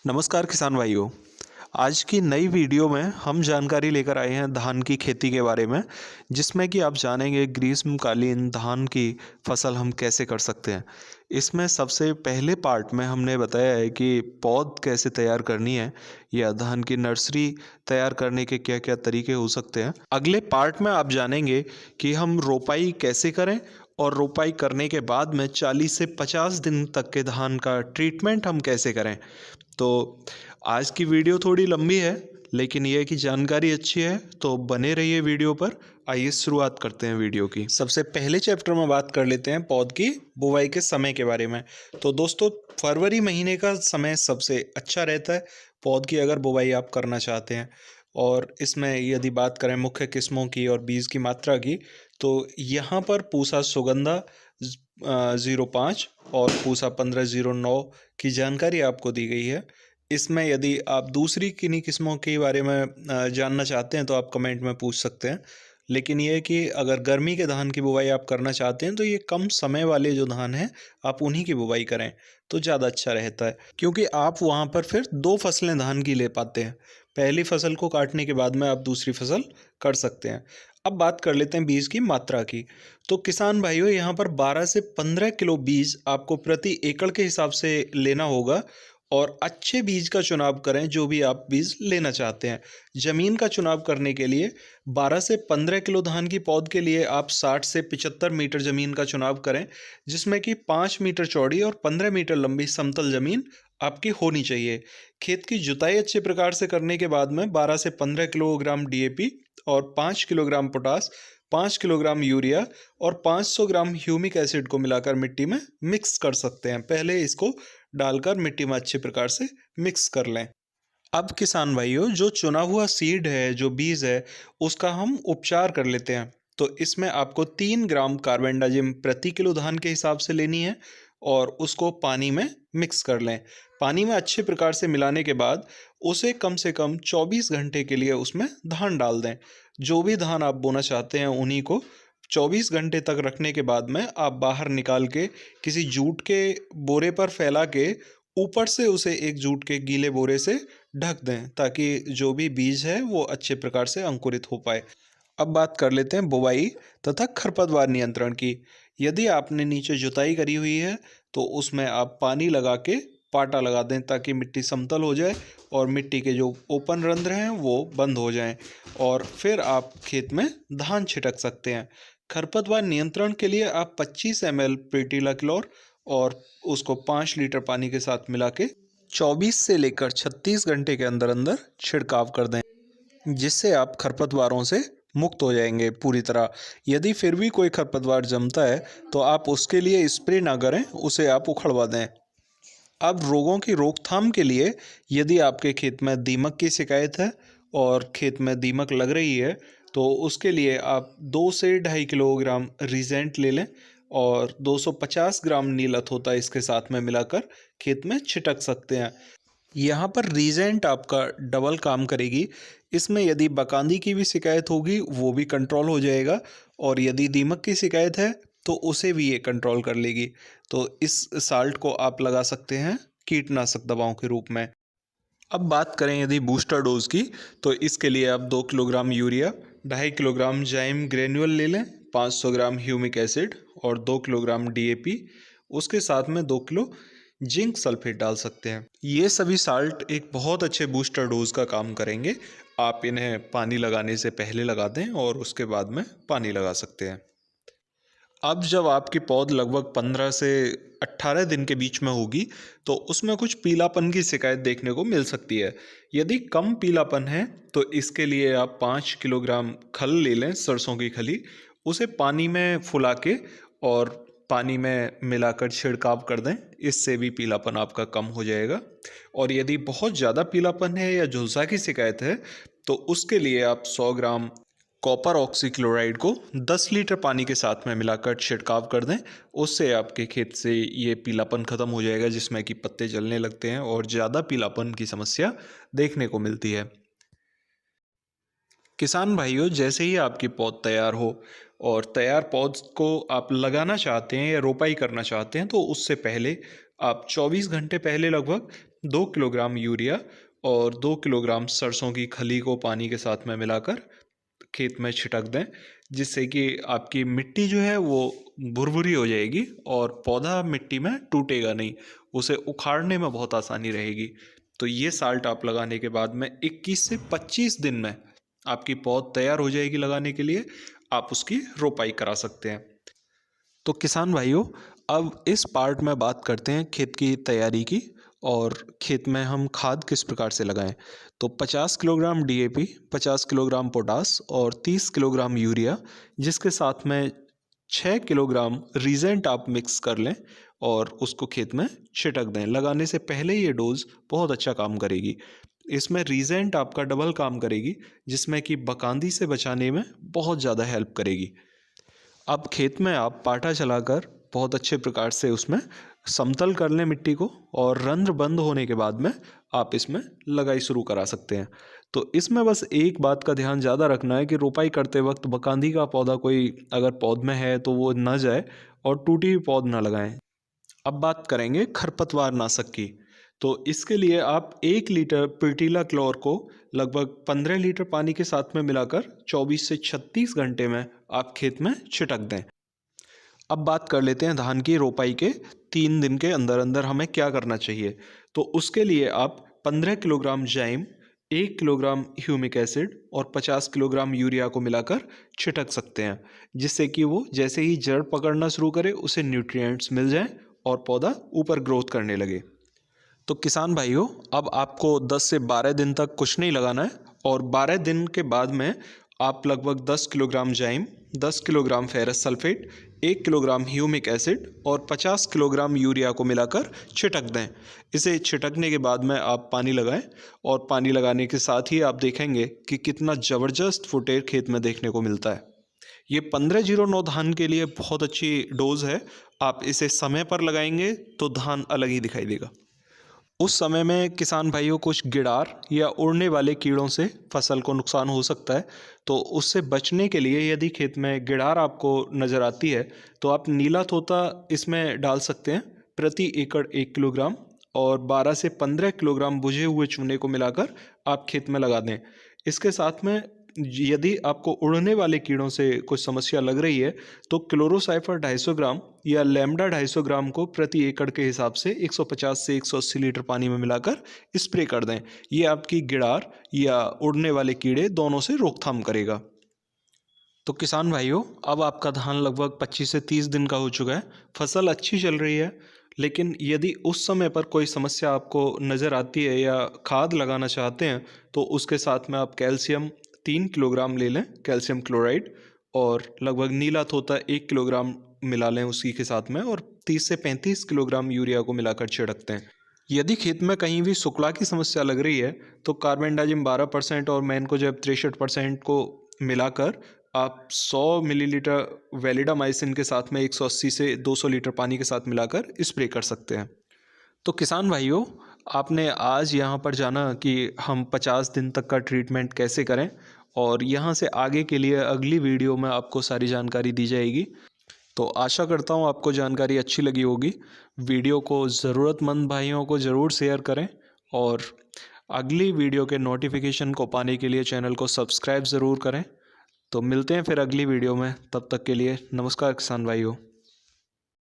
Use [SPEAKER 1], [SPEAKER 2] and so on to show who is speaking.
[SPEAKER 1] नमस्कार किसान भाइयों। आज की नई वीडियो में हम जानकारी लेकर आए हैं धान की खेती के बारे में, जिसमें कि आप जानेंगे ग्रीष्मकालीन धान की फसल हम कैसे कर सकते हैं। इसमें सबसे पहले पार्ट में हमने बताया है कि पौध कैसे तैयार करनी है या धान की नर्सरी तैयार करने के क्या क्या तरीके हो सकते हैं। अगले पार्ट में आप जानेंगे कि हम रोपाई कैसे करें और रोपाई करने के बाद में 40 से 50 दिन तक के धान का ट्रीटमेंट हम कैसे करें। तो आज की वीडियो थोड़ी लंबी है, लेकिन यह है कि जानकारी अच्छी है, तो बने रहिए वीडियो पर। आइए शुरुआत करते हैं वीडियो की। सबसे पहले चैप्टर में बात कर लेते हैं पौध की बुवाई के समय के बारे में। तो दोस्तों, फरवरी महीने का समय सबसे अच्छा रहता है पौध की अगर बुवाई आप करना चाहते हैं। और इसमें यदि बात करें मुख्य किस्मों की और बीज की मात्रा की, तो यहाँ पर पूसा सुगंधा 05 और पूसा 1509 की जानकारी आपको दी गई है। इसमें यदि आप दूसरी किन्हीं किस्मों के बारे में जानना चाहते हैं तो आप कमेंट में पूछ सकते हैं। लेकिन ये है कि अगर गर्मी के धान की बुवाई आप करना चाहते हैं तो ये कम समय वाले जो धान हैं आप उन्हीं की बुवाई करें तो ज़्यादा अच्छा रहता है, क्योंकि आप वहाँ पर फिर 2 फसलें धान की ले पाते हैं। पहली फसल को काटने के बाद में आप दूसरी फसल कर सकते हैं। अब बात कर लेते हैं बीज की मात्रा की। तो किसान भाइयों, यहाँ पर 12 से 15 किलो बीज आपको प्रति एकड़ के हिसाब से लेना होगा। और अच्छे बीज का चुनाव करें जो भी आप बीज लेना चाहते हैं। ज़मीन का चुनाव करने के लिए 12 से 15 किलो धान की पौध के लिए आप 60 से 75 मीटर ज़मीन का चुनाव करें, जिसमें कि 5 मीटर चौड़ी और 15 मीटर लंबी समतल ज़मीन आपकी होनी चाहिए। खेत की जुताई अच्छे प्रकार से करने के बाद में 12 से 15 किलोग्राम डीएपी और 5 किलोग्राम पोटास, 5 किलोग्राम यूरिया और 500 ग्राम ह्यूमिक एसिड को मिलाकर मिट्टी में मिक्स कर सकते हैं। पहले इसको डालकर मिट्टी में अच्छे प्रकार से मिक्स कर लें। अब किसान भाइयों, जो चुना हुआ सीड है, जो बीज है, उसका हम उपचार कर लेते हैं। तो इसमें आपको 3 ग्राम कार्बेंडाजिम प्रति किलो धान के हिसाब से लेनी है और उसको पानी में मिक्स कर लें। पानी में अच्छे प्रकार से मिलाने के बाद उसे कम से कम 24 घंटे के लिए उसमें धान डाल दें। जो भी धान आप बोना चाहते हैं उन्हीं को 24 घंटे तक रखने के बाद में आप बाहर निकाल के किसी जूट के बोरे पर फैला के ऊपर से उसे एक जूट के गीले बोरे से ढक दें, ताकि जो भी बीज है वो अच्छे प्रकार से अंकुरित हो पाए। अब बात कर लेते हैं बुवाई तथा खरपतवार नियंत्रण की। यदि आपने नीचे जुताई करी हुई है तो उसमें आप पानी लगा के पाटा लगा दें, ताकि मिट्टी समतल हो जाए और मिट्टी के जो ओपन रंध्र हैं वो बंद हो जाएं, और फिर आप खेत में धान छिटक सकते हैं। खरपतवार नियंत्रण के लिए आप 25 ml प्रीटिलाक्लोर और उसको 5 लीटर पानी के साथ मिला के 24 से लेकर 36 घंटे के अंदर अंदर छिड़काव कर दें, जिससे आप खरपतवारों से मुक्त हो जाएंगे पूरी तरह। यदि फिर भी कोई खरपतवार जमता है तो आप उसके लिए स्प्रे ना करें, उसे आप उखड़वा दें। अब रोगों की रोकथाम के लिए, यदि आपके खेत में दीमक की शिकायत है और खेत में दीमक लग रही है, तो उसके लिए आप 2 से 2.5 किलोग्राम रीजेंट ले लें और 250 ग्राम नीलत होता है इसके साथ में मिलाकर खेत में छिटक सकते हैं। यहाँ पर रीजेंट आपका डबल काम करेगी। इसमें यदि बकांदी की भी शिकायत होगी वो भी कंट्रोल हो जाएगा, और यदि दीमक की शिकायत है तो उसे भी ये कंट्रोल कर लेगी। तो इस साल्ट को आप लगा सकते हैं कीटनाशक दवाओं के रूप में। अब बात करें यदि बूस्टर डोज की, तो इसके लिए आप 2 किलोग्राम यूरिया, 2.5 किलोग्राम जाइम ग्रेन्यूल ले लें, 500 ग्राम ह्यूमिक एसिड और 2 किलोग्राम डीएपी, उसके साथ में 2 किलो जिंक सल्फेट डाल सकते हैं। ये सभी साल्ट एक बहुत अच्छे बूस्टर डोज का काम करेंगे। आप इन्हें पानी लगाने से पहले लगा दें और उसके बाद में पानी लगा सकते हैं। अब जब आपकी पौध लगभग 15 से 18 दिन के बीच में होगी तो उसमें कुछ पीलापन की शिकायत देखने को मिल सकती है। यदि कम पीलापन है तो इसके लिए आप 5 किलोग्राम खल ले लें, सरसों की खली, उसे पानी में फुला के और पानी में मिलाकर छिड़काव कर दें। इससे भी पीलापन आपका कम हो जाएगा। और यदि बहुत ज़्यादा पीलापन है या झुलसा की शिकायत है तो उसके लिए आप 100 ग्राम कॉपर ऑक्सीक्लोराइड को 10 लीटर पानी के साथ में मिलाकर छिड़काव कर दें। उससे आपके खेत से ये पीलापन ख़त्म हो जाएगा, जिसमें कि पत्ते जलने लगते हैं और ज़्यादा पीलापन की समस्या देखने को मिलती है। किसान भाइयों, जैसे ही आपकी पौध तैयार हो और तैयार पौध को आप लगाना चाहते हैं या रोपाई करना चाहते हैं, तो उससे पहले आप 24 घंटे पहले लगभग 2 किलोग्राम यूरिया और 2 किलोग्राम सरसों की खली को पानी के साथ में मिलाकर खेत में छिटक दें, जिससे कि आपकी मिट्टी जो है वो भुरभुरी हो जाएगी और पौधा मिट्टी में टूटेगा नहीं, उसे उखाड़ने में बहुत आसानी रहेगी। तो ये साल्ट आप लगाने के बाद में 21 से 25 दिन में आपकी पौध तैयार हो जाएगी लगाने के लिए, आप उसकी रोपाई करा सकते हैं। तो किसान भाइयों, अब इस पार्ट में बात करते हैं खेत की तैयारी की और खेत में हम खाद किस प्रकार से लगाएं। तो 50 किलोग्राम डीएपी, 50 किलोग्राम पोटास और 30 किलोग्राम यूरिया, जिसके साथ में 6 किलोग्राम रीजेंट आप मिक्स कर लें और उसको खेत में छिटक दें। लगाने से पहले ये डोज बहुत अच्छा काम करेगी। इसमें रीजेंट आपका डबल काम करेगी, जिसमें कि बकांदी से बचाने में बहुत ज़्यादा हेल्प करेगी। अब खेत में आप पाटा चलाकर बहुत अच्छे प्रकार से उसमें समतल कर लें मिट्टी को और रंध्र बंद होने के बाद में आप इसमें लगाई शुरू करा सकते हैं। तो इसमें बस एक बात का ध्यान ज़्यादा रखना है कि रोपाई करते वक्त बकांदी का पौधा कोई अगर पौध में है तो वो न जाए और टूटी हुई पौध ना लगाएं। अब बात करेंगे खरपतवार नाशक की। तो इसके लिए आप 1 लीटर प्यूटिला क्लोर को लगभग 15 लीटर पानी के साथ में मिलाकर 24 से 36 घंटे में आप खेत में छिटक दें। अब बात कर लेते हैं धान की रोपाई के 3 दिन के अंदर अंदर हमें क्या करना चाहिए। तो उसके लिए आप 15 किलोग्राम जाइम, 1 किलोग्राम ह्यूमिक एसिड और 50 किलोग्राम यूरिया को मिलाकर छिटक सकते हैं, जिससे कि वो जैसे ही जड़ पकड़ना शुरू करे उसे न्यूट्रिएंट्स मिल जाएं और पौधा ऊपर ग्रोथ करने लगे। तो किसान भाइयों, अब आपको 10 से 12 दिन तक कुछ नहीं लगाना है और 12 दिन के बाद में आप लगभग 10 किलोग्राम जाइम, 10 kilogram ferrous sulphate, 1 kilogram humic acid और 50 किलोग्राम यूरिया को मिलाकर छिटक दें। इसे छिटकने के बाद में आप पानी लगाएं और पानी लगाने के साथ ही आप देखेंगे कि कितना ज़बरदस्त फुटेर खेत में देखने को मिलता है। ये 1509 धान के लिए बहुत अच्छी डोज है। आप इसे समय पर लगाएंगे तो धान अलग ही दिखाई देगा। उस समय में किसान भाइयों कुछ गिडार या उड़ने वाले कीड़ों से फसल को नुकसान हो सकता है। तो उससे बचने के लिए यदि खेत में गिडार आपको नज़र आती है तो आप नीला तोता इसमें डाल सकते हैं। प्रति एकड़ 1 किलोग्राम और 12 से 15 किलोग्राम बुझे हुए चूने को मिलाकर आप खेत में लगा दें। इसके साथ में यदि आपको उड़ने वाले कीड़ों से कुछ समस्या लग रही है तो क्लोरोसाइफर 250 ग्राम या लैम्डा 250 ग्राम को प्रति एकड़ के हिसाब से 150 से 180 लीटर पानी में मिलाकर स्प्रे कर दें। ये आपकी गिडार या उड़ने वाले कीड़े दोनों से रोकथाम करेगा। तो किसान भाइयों, अब आपका धान लगभग 25 से 30 दिन का हो चुका है। फसल अच्छी चल रही है, लेकिन यदि उस समय पर कोई समस्या आपको नज़र आती है या खाद लगाना चाहते हैं तो उसके साथ में आप कैल्शियम 3 किलोग्राम ले लें, कैल्शियम क्लोराइड, और लगभग नीला तोता 1 किलोग्राम मिला लें उसी के साथ में, और 30 से 35 किलोग्राम यूरिया को मिलाकर छिड़कते हैं। यदि खेत में कहीं भी सुखला की समस्या लग रही है तो कार्बेंडाजिम 12% और मैनकोजेब 63% को मिलाकर आप 100 मिलीलीटर वैलिडामाइसिन के साथ में 180 से 200 लीटर पानी के साथ मिलाकर स्प्रे कर सकते हैं। तो किसान भाइयों, आपने आज यहाँ पर जाना कि हम 50 दिन तक का ट्रीटमेंट कैसे करें, और यहाँ से आगे के लिए अगली वीडियो में आपको सारी जानकारी दी जाएगी। तो आशा करता हूँ आपको जानकारी अच्छी लगी होगी। वीडियो को ज़रूरतमंद भाइयों को ज़रूर शेयर करें और अगली वीडियो के नोटिफिकेशन को पाने के लिए चैनल को सब्सक्राइब ज़रूर करें। तो मिलते हैं फिर अगली वीडियो में, तब तक के लिए नमस्कार किसान भाइयों।